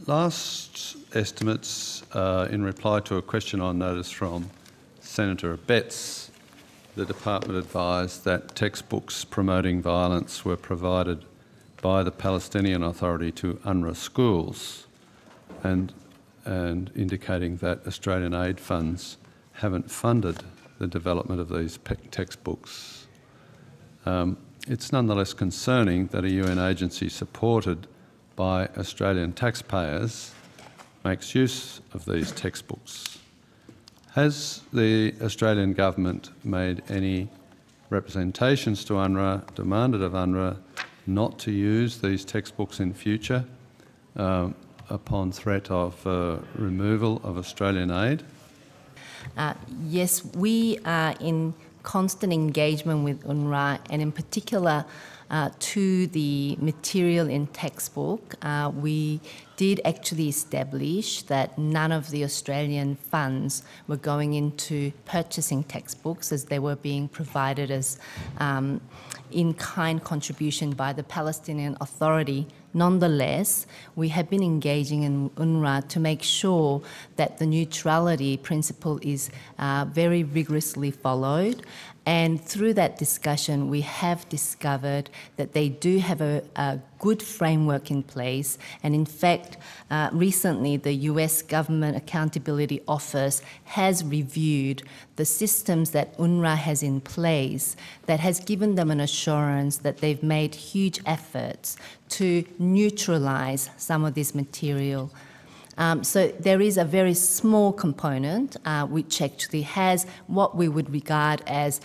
Last estimates, in reply to a question on notice from Senator Betts, the department advised that textbooks promoting violence were provided by the Palestinian Authority to UNWRA schools, and indicating that Australian aid funds haven't funded the development of these textbooks. It's nonetheless concerning that a UN agency supported by Australian taxpayers makes use of these textbooks. Has the Australian government made any representations to UNWRA, demanded of UNWRA not to use these textbooks in future upon threat of removal of Australian aid? Yes, we are in constant engagement with UNWRA, and in particular to the material in textbook. We did actually establish that none of the Australian funds were going into purchasing textbooks, as they were being provided as in-kind contribution by the Palestinian Authority. Nonetheless, we have been engaging in UNWRA to make sure that the neutrality principle is very rigorously followed. And through that discussion, we have discovered that they do have a good framework in place. And in fact, recently, the US Government Accountability Office has reviewed the systems that UNWRA has in place that has given them an assurance that they've made huge efforts to neutralise some of this material. So there is a very small component which actually has what we would regard as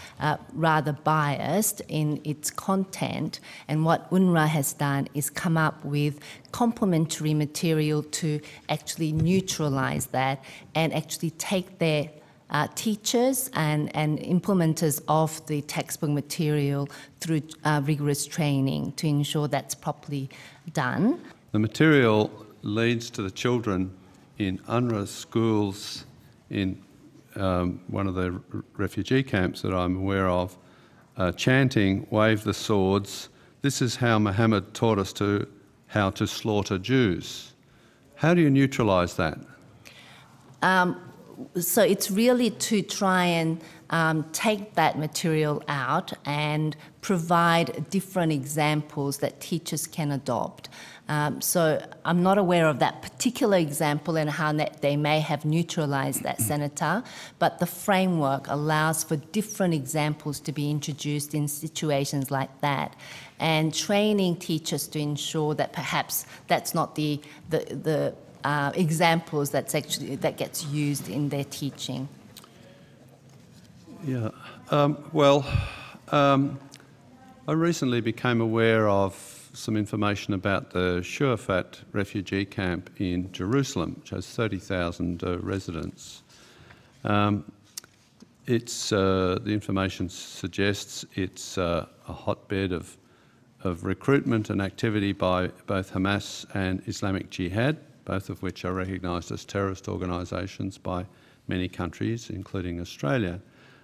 rather biased in its content, and what UNWRA has done is come up with complementary material to actually neutralise that and actually take their teachers and implementers of the textbook material through rigorous training to ensure that's properly done. The material leads to the children in UNWRA schools in one of the refugee camps that I'm aware of, chanting, "Wave the swords. This is how Muhammad taught us how to slaughter Jews." How do you neutralise that? So it's really to try and take that material out and provide different examples that teachers can adopt. So I'm not aware of that particular example and how they may have neutralised that, Senator, but the framework allows for different examples to be introduced in situations like that, and training teachers to ensure that perhaps that's not the examples that gets used in their teaching. Yeah. I recently became aware of some information about the Shuafat refugee camp in Jerusalem, which has 30,000 residents. The information suggests it's a hotbed of recruitment and activity by both Hamas and Islamic Jihad, both of which are recognised as terrorist organisations by many countries, including Australia.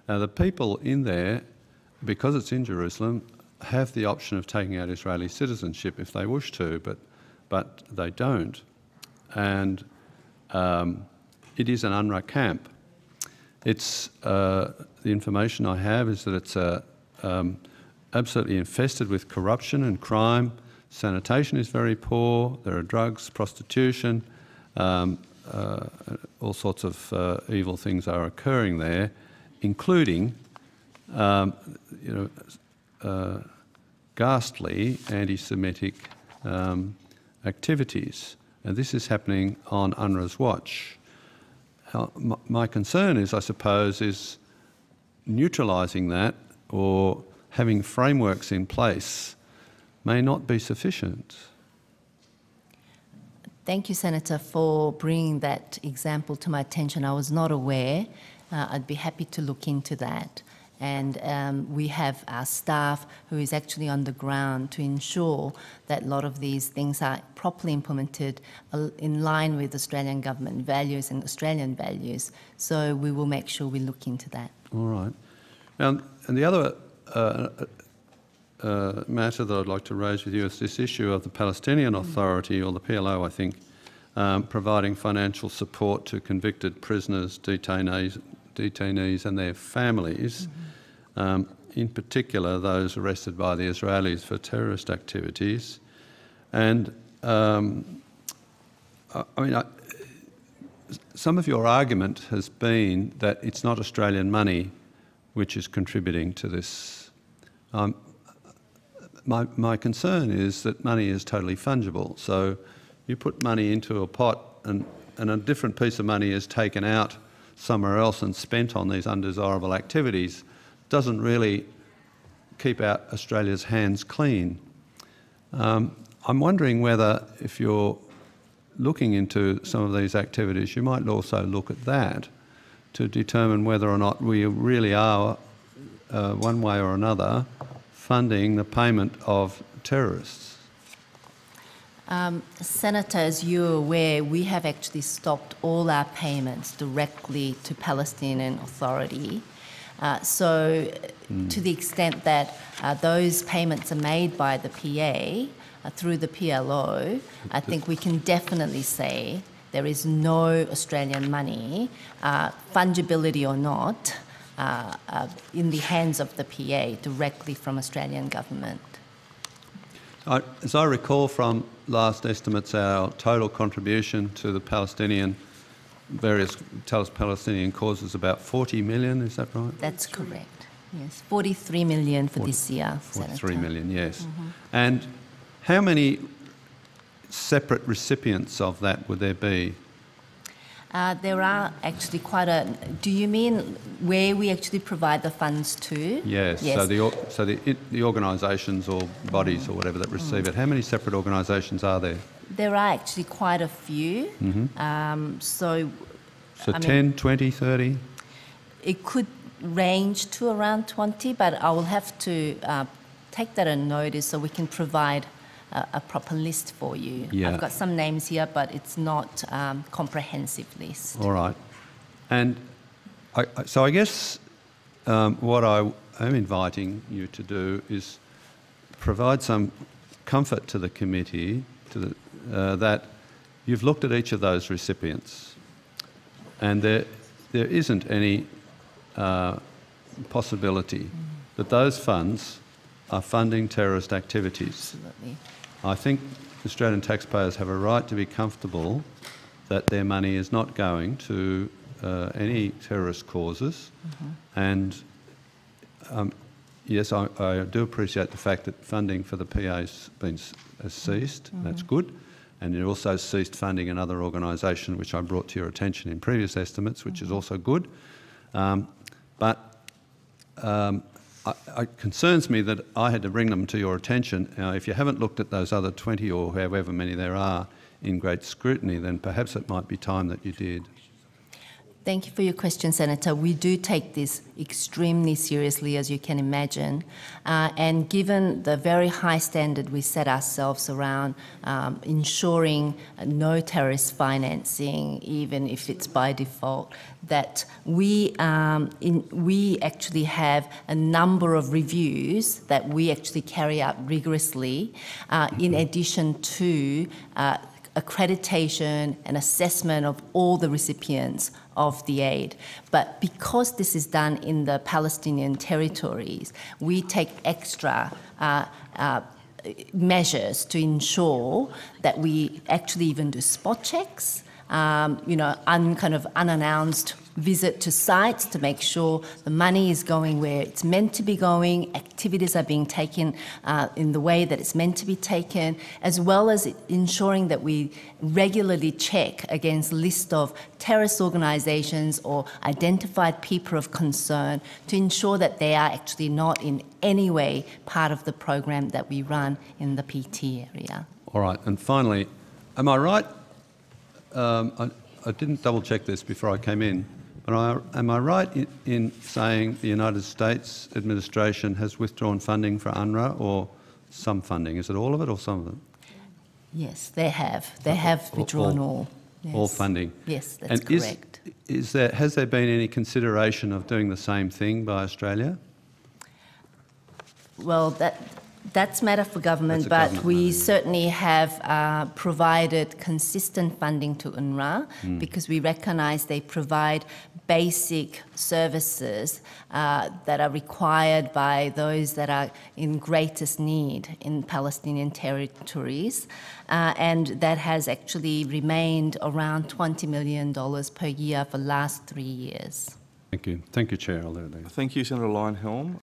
Now, the people in there, because it's in Jerusalem, have the option of taking out Israeli citizenship if they wish to, but they don't. And it is an UNWRA camp. It's the information I have is that it's absolutely infested with corruption and crime. Sanitation is very poor. There are drugs, prostitution, all sorts of evil things are occurring there, including ghastly anti-Semitic activities. And this is happening on UNWRA's watch. My concern is, I suppose, is neutralising that or having frameworks in place may not be sufficient. Thank you, Senator, for bringing that example to my attention. I was not aware. I'd be happy to look into that. And we have our staff who is actually on the ground to ensure that a lot of these things are properly implemented in line with Australian government values and Australian values. So we will make sure we look into that. All right. Now, and the other matter that I'd like to raise with you is this issue of the Palestinian Authority, or the PLO, I think, providing financial support to convicted prisoners, detainees and their families, in particular those arrested by the Israelis for terrorist activities. And some of your argument has been that it's not Australian money which is contributing to this. My concern is that money is totally fungible. So you put money into a pot and a different piece of money is taken out somewhere else and spent on these undesirable activities, doesn't really keep out Australia's hands clean. I'm wondering whether, if you're looking into some of these activities, you might also look at that to determine whether or not we really are, one way or another, funding the payment of terrorists. Senator, as you're aware, we have actually stopped all our payments directly to Palestinian Authority. To the extent that those payments are made by the PA through the PLO, I think we can definitely say there is no Australian money, fungibility or not, in the hands of the PA directly from Australian government. As I recall from last estimates, our total contribution to the various Palestinian causes about 40 million, is that right? That's correct, yes. 43 million for this year, 43 Senator. million, yes. And how many separate recipients of that would there be? There are actually quite a... Do you mean where we actually provide the funds to? Yes. So the organisations or bodies or whatever that receive it, how many separate organisations are there? There are actually quite a few. So 10, 20, 30? It could range to around 20, but I will have to take that on notice so we can provide a proper list for you. Yeah. I've got some names here, but it's not a comprehensive list. All right. And so I guess what I am inviting you to do is provide some comfort to the committee that you've looked at each of those recipients and there isn't any possibility that those funds are funding terrorist activities. Absolutely. I think Australian taxpayers have a right to be comfortable that their money is not going to any terrorist causes. And yes, I do appreciate the fact that funding for the PA has ceased. That's good. And it also ceased funding another organisation which I brought to your attention in previous estimates, which is also good. But it concerns me that I had to bring them to your attention. If you haven't looked at those other 20 or however many there are in great scrutiny, then perhaps it might be time that you did. Thank you for your question, Senator. We do take this extremely seriously, as you can imagine. And given the very high standard we set ourselves around ensuring no terrorist financing, even if it's by default, that we actually have a number of reviews that we actually carry out rigorously, in addition to accreditation and assessment of all the recipients of the aid. But because this is done in the Palestinian territories, we take extra measures to ensure that we actually even do spot checks, unannounced visit to sites to make sure the money is going where it's meant to be going, activities are being taken in the way that it's meant to be taken, as well as ensuring that we regularly check against a list of terrorist organisations or identified people of concern to ensure that they are actually not in any way part of the program that we run in the PT area. All right, and finally, am I right? I didn't double check this before I came in, but am I right in saying the United States administration has withdrawn funding for UNWRA, or some funding? Is it all of it or some of it? Yes, they have. They have withdrawn all. Yes. All funding? Yes, that's correct. Has there been any consideration of doing the same thing by Australia? Well, That's matter for government, That's a but government we matter, yeah. certainly have provided consistent funding to UNWRA because we recognise they provide basic services that are required by those that are in greatest need in Palestinian territories, and that has actually remained around $20 million per year for the last 3 years. Thank you. Thank you, Chair. I'll leave it there. Thank you, Senator Leyonhjelm.